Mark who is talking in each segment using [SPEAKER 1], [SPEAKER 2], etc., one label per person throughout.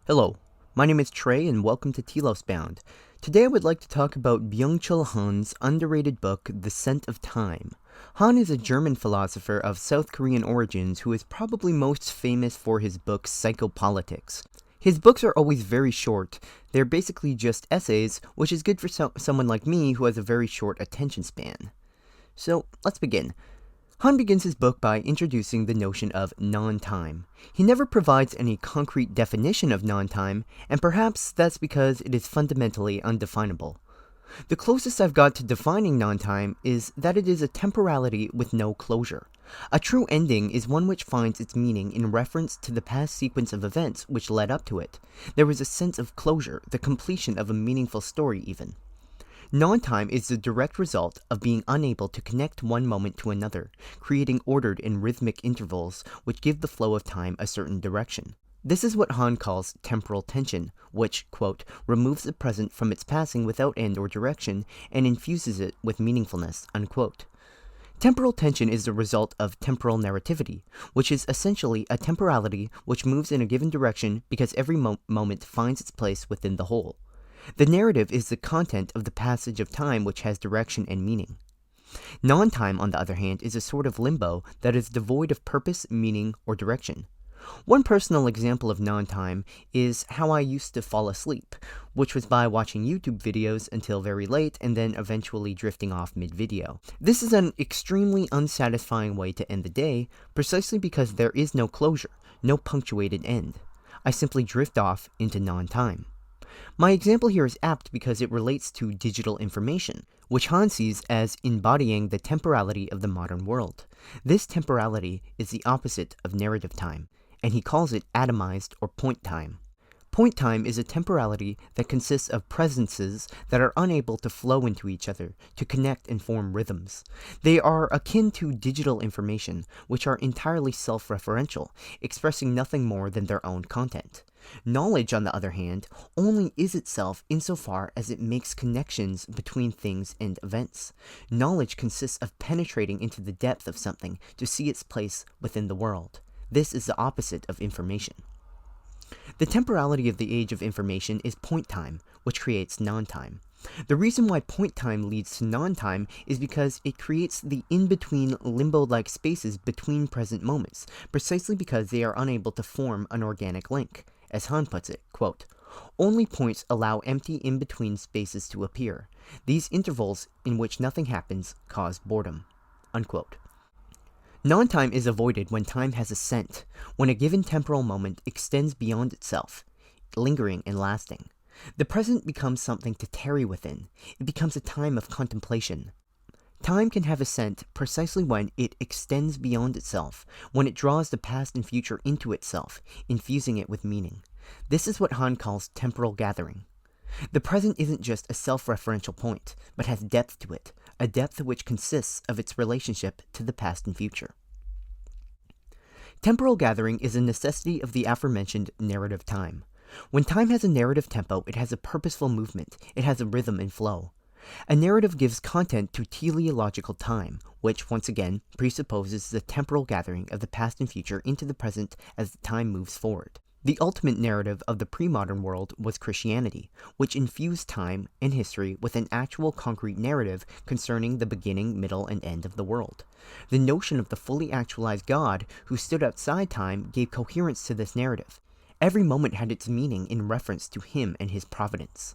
[SPEAKER 1] Hello, my name is Trey and welcome to Telos Bound. Today I would like to talk about Byung-Chul Han's underrated book, The Scent of Time. Han is a German philosopher of South Korean origins who is probably most famous for his book Psychopolitics. His books are always very short. They're basically just essays, which is good for someone like me who has a very short attention span. So, let's begin. Han begins his book by introducing the notion of non-time. He never provides any concrete definition of non-time, and perhaps that's because it is fundamentally undefinable. The closest I've got to defining non-time is that it is a temporality with no closure. A true ending is one which finds its meaning in reference to the past sequence of events which led up to it. There is a sense of closure, the completion of a meaningful story even. Non-time is the direct result of being unable to connect one moment to another, creating ordered and rhythmic intervals which give the flow of time a certain direction. This is what Han calls temporal tension, which, quote, removes the present from its passing without end or direction and infuses it with meaningfulness, unquote. Temporal tension is the result of temporal narrativity, which is essentially a temporality which moves in a given direction because every moment finds its place within the whole. The narrative is the content of the passage of time which has direction and meaning. Non-time, on the other hand, is a sort of limbo that is devoid of purpose, meaning, or direction. One personal example of non-time is how I used to fall asleep, which was by watching YouTube videos until very late and then eventually drifting off mid-video. This is an extremely unsatisfying way to end the day, precisely because there is no closure, no punctuated end. I simply drift off into non-time. My example here is apt because it relates to digital information, which Han sees as embodying the temporality of the modern world. This temporality is the opposite of narrative time, and he calls it atomized or point time. Point time is a temporality that consists of presences that are unable to flow into each other, to connect and form rhythms. They are akin to digital information, which are entirely self-referential, expressing nothing more than their own content. Knowledge, on the other hand, only is itself insofar as it makes connections between things and events. Knowledge consists of penetrating into the depth of something to see its place within the world. This is the opposite of information. The temporality of the age of information is point time, which creates non-time. The reason why point time leads to non-time is because it creates the in-between limbo-like spaces between present moments, precisely because they are unable to form an organic link. As Han puts it, quote, only points allow empty in-between spaces to appear. These intervals in which nothing happens cause boredom, unquote. Non-time is avoided when time has a scent, when a given temporal moment extends beyond itself, lingering and lasting. The present becomes something to tarry within. It becomes a time of contemplation. Time can have a scent precisely when it extends beyond itself, when it draws the past and future into itself, infusing it with meaning. This is what Han calls temporal gathering. The present isn't just a self-referential point, but has depth to it, a depth which consists of its relationship to the past and future. Temporal gathering is a necessity of the aforementioned narrative time. When time has a narrative tempo, it has a purposeful movement, it has a rhythm and flow. A narrative gives content to teleological time, which, once again, presupposes the temporal gathering of the past and future into the present as time moves forward. The ultimate narrative of the pre-modern world was Christianity, which infused time and history with an actual concrete narrative concerning the beginning, middle, and end of the world. The notion of the fully actualized God who stood outside time gave coherence to this narrative. Every moment had its meaning in reference to him and his providence.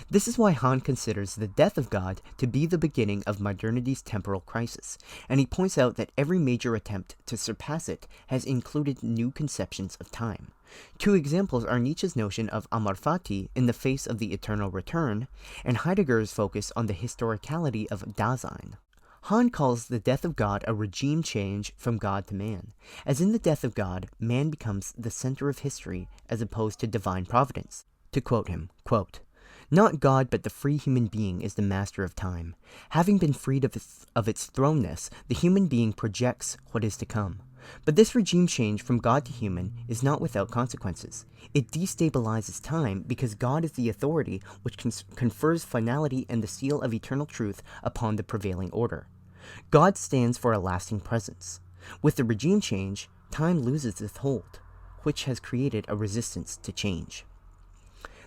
[SPEAKER 1] This is why Han considers the death of God to be the beginning of modernity's temporal crisis, and he points out that every major attempt to surpass it has included new conceptions of time. Two examples are Nietzsche's notion of amor fati in the face of the eternal return, and Heidegger's focus on the historicality of Dasein. Han calls the death of God a regime change from God to man. As in the death of God, man becomes the center of history as opposed to divine providence. To quote him, quote, not God, but the free human being is the master of time. Having been freed of its thrownness, the human being projects what is to come. But this regime change from God to human is not without consequences. It destabilizes time because God is the authority which confers finality and the seal of eternal truth upon the prevailing order. God stands for a lasting presence. With the regime change, time loses its hold. which has created a resistance to change.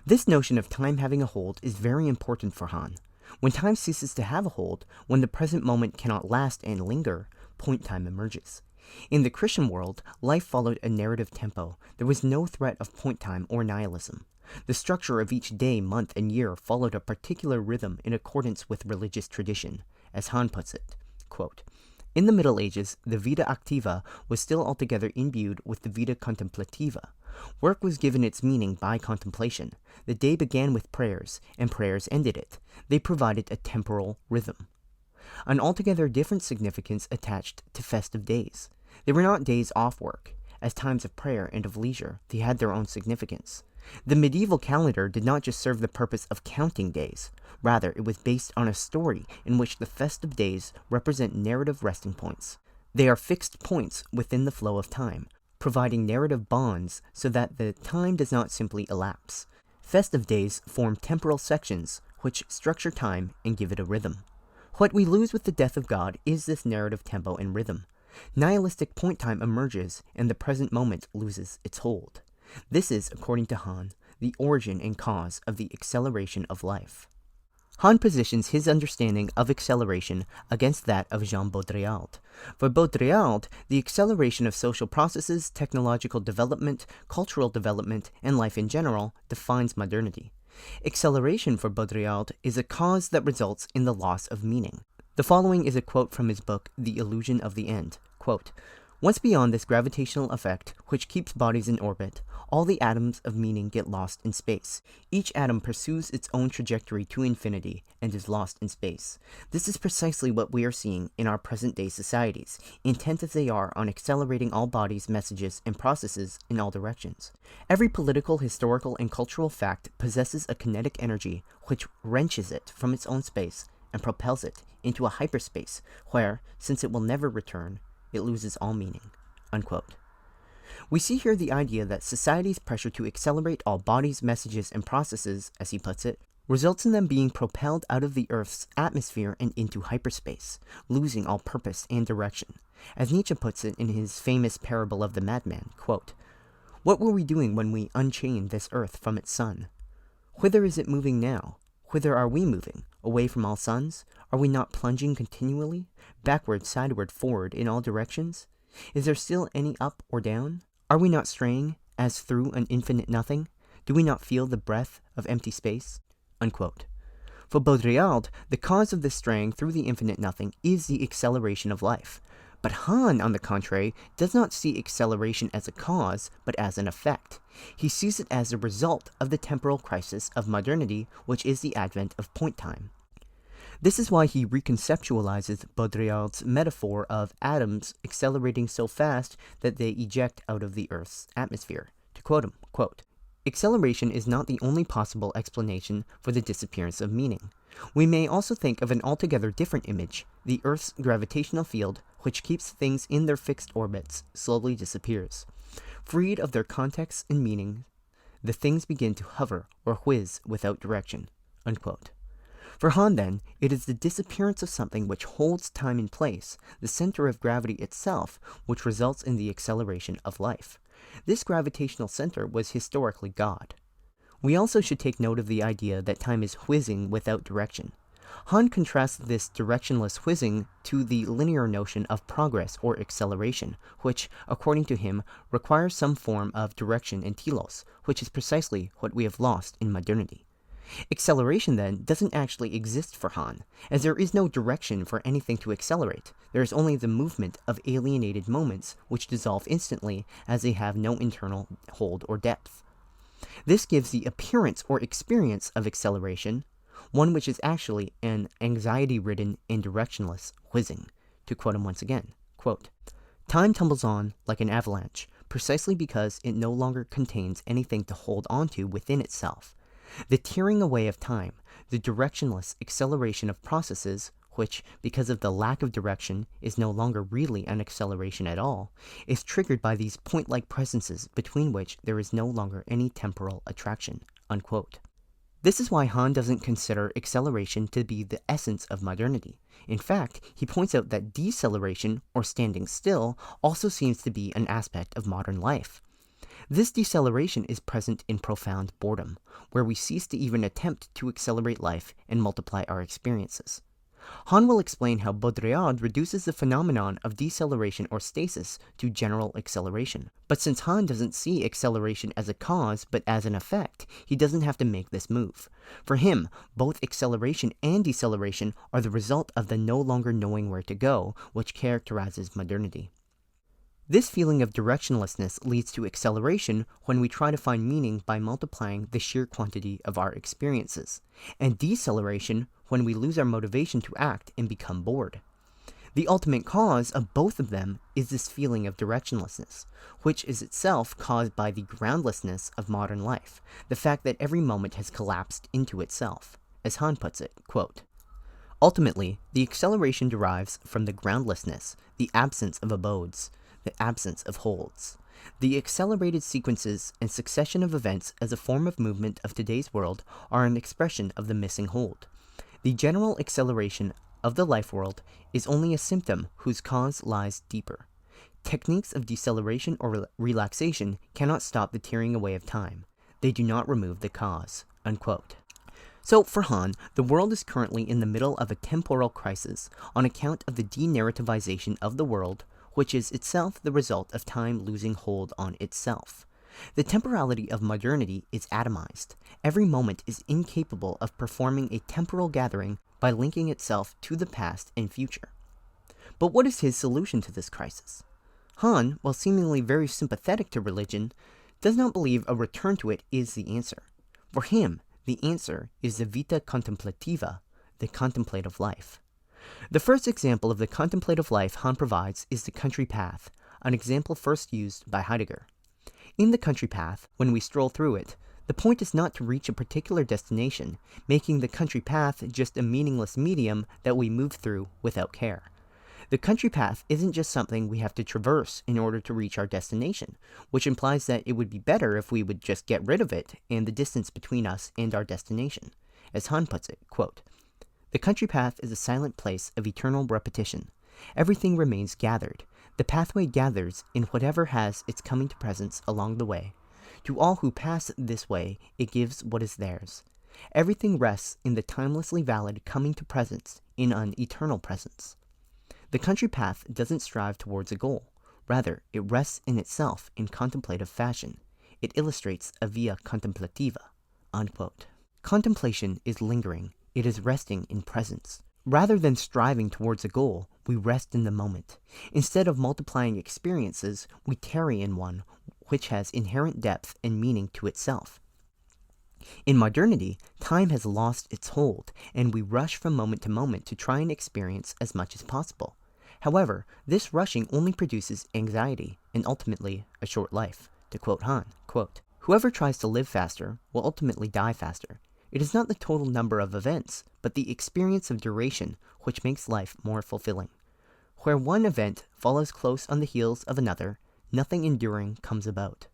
[SPEAKER 1] This notion of time having a hold is very important for Han. When time ceases to have a hold, when the present moment cannot last and linger, point time emerges. In the Christian world, life followed a narrative tempo. There was no threat of point time or nihilism. The structure of each day, month, and year followed a particular rhythm in accordance with religious tradition. As Han puts it, quote, "In the Middle Ages, the Vita activa was still altogether imbued with the Vita contemplativa. Work was given its meaning by contemplation. The day began with prayers, and prayers ended it. They provided a temporal rhythm." An altogether different significance attached to festive days. They were not days off work. As times of prayer and of leisure, they had their own significance. The medieval calendar did not just serve the purpose of counting days. Rather, it was based on a story in which the festive days represent narrative resting points. They are fixed points within the flow of time, providing narrative bonds so that the time does not simply elapse. Festive days form temporal sections which structure time and give it a rhythm. What we lose with the death of God is this narrative tempo and rhythm. Nihilistic point time emerges, and the present moment loses its hold. This is, according to Han, the origin and cause of the acceleration of life. Han positions his understanding of acceleration against that of Jean Baudrillard. For Baudrillard, the acceleration of social processes, technological development, cultural development, and life in general defines modernity. Acceleration for Baudrillard is a cause that results in the loss of meaning. The following is a quote from his book, The Illusion of the End. Quote, "Once beyond this gravitational effect, which keeps bodies in orbit, all the atoms of meaning get lost in space. Each atom pursues its own trajectory to infinity and is lost in space. This is precisely what we are seeing in our present-day societies, intent as they are on accelerating all bodies, messages, and processes in all directions. Every political, historical, and cultural fact possesses a kinetic energy which wrenches it from its own space and propels it into a hyperspace where, since it will never return, it loses all meaning." Unquote. We see here the idea that society's pressure to accelerate all bodies, messages, and processes, as he puts it, results in them being propelled out of the Earth's atmosphere and into hyperspace, losing all purpose and direction. As Nietzsche puts it in his famous parable of the madman, quote, "What were we doing when we unchained this Earth from its sun? Whither is it moving now? Whither are we moving? Away from all suns? Are we not plunging continually? Backward, sideward, forward, in all directions? Is there still any up or down? Are we not straying, as through an infinite nothing? Do we not feel the breath of empty space?" Unquote. For Baudrillard, the cause of this straying through the infinite nothing is the acceleration of life. But Han, on the contrary, does not see acceleration as a cause, but as an effect. He sees it as a result of the temporal crisis of modernity, which is the advent of point time. This is why he reconceptualizes Baudrillard's metaphor of atoms accelerating so fast that they eject out of the Earth's atmosphere. To quote him, quote, "Acceleration is not the only possible explanation for the disappearance of meaning. We may also think of an altogether different image. The Earth's gravitational field, which keeps things in their fixed orbits, slowly disappears. Freed of their context and meaning, the things begin to hover or whiz without direction." Unquote. For Han, then, it is the disappearance of something which holds time in place, the center of gravity itself, which results in the acceleration of life. This gravitational center was historically God. We also should take note of the idea that time is whizzing without direction. Han contrasts this directionless whizzing to the linear notion of progress or acceleration, which, according to him, requires some form of direction and telos, which is precisely what we have lost in modernity. Acceleration, then, doesn't actually exist for Han, as there is no direction for anything to accelerate. There is only the movement of alienated moments which dissolve instantly as they have no internal hold or depth. This gives the appearance or experience of acceleration, one which is actually an anxiety-ridden and directionless whizzing. To quote him once again, quote, "Time tumbles on like an avalanche, precisely because it no longer contains anything to hold onto within itself. The tearing away of time, the directionless acceleration of processes, which, because of the lack of direction, is no longer really an acceleration at all, is triggered by these point-like presences between which there is no longer any temporal attraction." Unquote. This is why Han doesn't consider acceleration to be the essence of modernity. In fact, he points out that deceleration, or standing still, also seems to be an aspect of modern life. This deceleration is present in profound boredom, where we cease to even attempt to accelerate life and multiply our experiences. Han will explain how Baudrillard reduces the phenomenon of deceleration or stasis to general acceleration. But since Han doesn't see acceleration as a cause but as an effect, he doesn't have to make this move. For him, both acceleration and deceleration are the result of the no longer knowing where to go, which characterizes modernity. This feeling of directionlessness leads to acceleration when we try to find meaning by multiplying the sheer quantity of our experiences, and deceleration when we lose our motivation to act and become bored. The ultimate cause of both of them is this feeling of directionlessness, which is itself caused by the groundlessness of modern life, the fact that every moment has collapsed into itself. As Han puts it, quote, "Ultimately, the acceleration derives from the groundlessness, the absence of abodes, the absence of holds. The accelerated sequences and succession of events as a form of movement of today's world are an expression of the missing hold. The general acceleration of the life world is only a symptom whose cause lies deeper. Techniques of deceleration or relaxation cannot stop the tearing away of time. They do not remove the cause." Unquote. So, for Han, the world is currently in the middle of a temporal crisis on account of the denarrativization of the world, which is itself the result of time losing hold on itself. The temporality of modernity is atomized. Every moment is incapable of performing a temporal gathering by linking itself to the past and future. But what is his solution to this crisis? Han, while seemingly very sympathetic to religion, does not believe a return to it is the answer. For him, the answer is the Vita contemplativa, the contemplative life. The first example of the contemplative life Han provides is the country path, an example first used by Heidegger. In the country path, when we stroll through it, the point is not to reach a particular destination, making the country path just a meaningless medium that we move through without care. The country path isn't just something we have to traverse in order to reach our destination, which implies that it would be better if we would just get rid of it and the distance between us and our destination. As Han puts it, quote, "The country path is a silent place of eternal repetition. Everything remains gathered. The pathway gathers in whatever has its coming to presence along the way. To all who pass this way, it gives what is theirs. Everything rests in the timelessly valid coming to presence in an eternal presence. The country path doesn't strive towards a goal. Rather, it rests in itself in contemplative fashion. It illustrates a via contemplativa." Unquote. Contemplation is lingering. It is resting in presence. Rather than striving towards a goal, we rest in the moment. Instead of multiplying experiences, we tarry in one which has inherent depth and meaning to itself. In modernity, time has lost its hold, and we rush from moment to moment to try and experience as much as possible. However, this rushing only produces anxiety and ultimately a short life. To quote Han, quote, "Whoever tries to live faster will ultimately die faster. It is not the total number of events, but the experience of duration which makes life more fulfilling. Where one event follows close on the heels of another, nothing enduring comes about.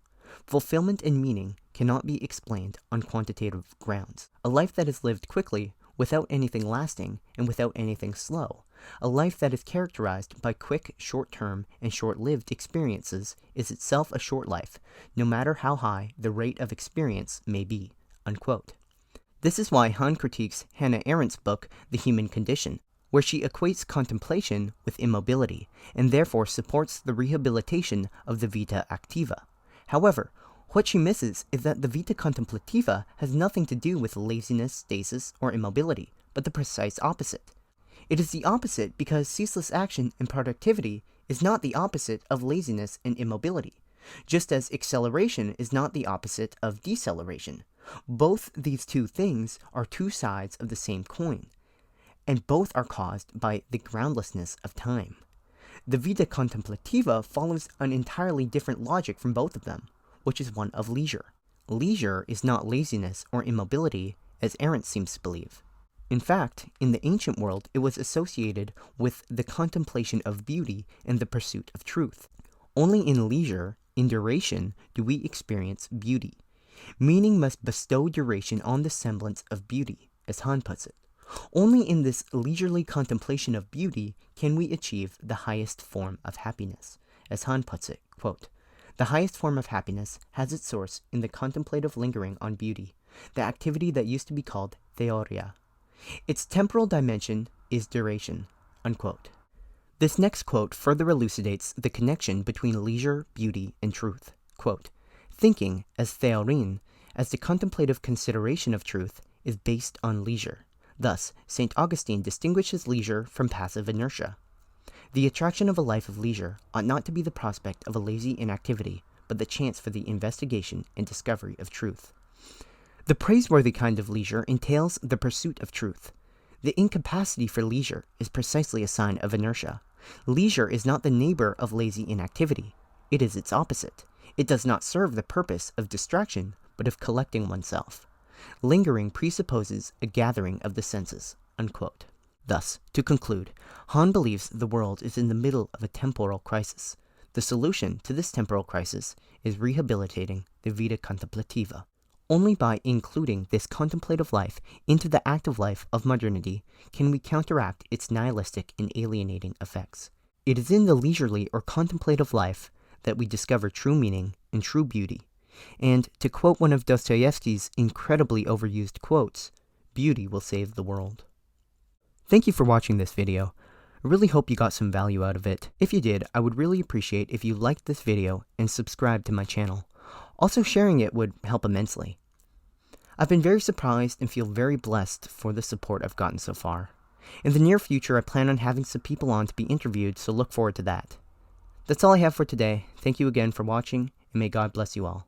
[SPEAKER 1] Fulfillment and meaning cannot be explained on quantitative grounds. A life that is lived quickly, without anything lasting, and without anything slow, a life that is characterized by quick, short-term, and short-lived experiences is itself a short life, no matter how high the rate of experience may be." Unquote. This is why Han critiques Hannah Arendt's book, The Human Condition, where she equates contemplation with immobility, and therefore supports the rehabilitation of the vita activa. However, what she misses is that the vita contemplativa has nothing to do with laziness, stasis, or immobility, but the precise opposite. It is the opposite because ceaseless action and productivity is not the opposite of laziness and immobility, just as acceleration is not the opposite of deceleration. Both these two things are two sides of the same coin, and both are caused by the groundlessness of time. The vita contemplativa follows an entirely different logic from both of them, which is one of leisure. Leisure is not laziness or immobility, as Arendt seems to believe. In fact, in the ancient world, it was associated with the contemplation of beauty and the pursuit of truth. Only in leisure, in duration, do we experience beauty. Meaning must bestow duration on the semblance of beauty, as Han puts it. Only in this leisurely contemplation of beauty can we achieve the highest form of happiness. As Han puts it, quote, The highest form of happiness has its source in the contemplative lingering on beauty, the activity that used to be called theoria. Its temporal dimension is duration." Unquote. This next quote further elucidates the connection between leisure, beauty, and truth. Quote, "Thinking, as theorin, as the contemplative consideration of truth, is based on leisure. Thus, St. Augustine distinguishes leisure from passive inertia. The attraction of a life of leisure ought not to be the prospect of a lazy inactivity, but the chance for the investigation and discovery of truth. The praiseworthy kind of leisure entails the pursuit of truth. The incapacity for leisure is precisely a sign of inertia. Leisure is not the neighbor of lazy inactivity. It is its opposite. It does not serve the purpose of distraction, but of collecting oneself. Lingering presupposes a gathering of the senses." Unquote. Thus, to conclude, Hahn believes the world is in the middle of a temporal crisis. The solution to this temporal crisis is rehabilitating the Vita contemplativa. Only by including this contemplative life into the active life of modernity can we counteract its nihilistic and alienating effects. It is in the leisurely or contemplative life that we discover true meaning and true beauty. And, to quote one of Dostoevsky's incredibly overused quotes, "Beauty will save the world." Thank you for watching this video. I really hope you got some value out of it. If you did, I would really appreciate if you liked this video and subscribed to my channel. Also, sharing it would help immensely. I've been very surprised and feel very blessed for the support I've gotten so far. In the near future, I plan on having some people on to be interviewed, so look forward to that. That's all I have for today. Thank you again for watching, and may God bless you all.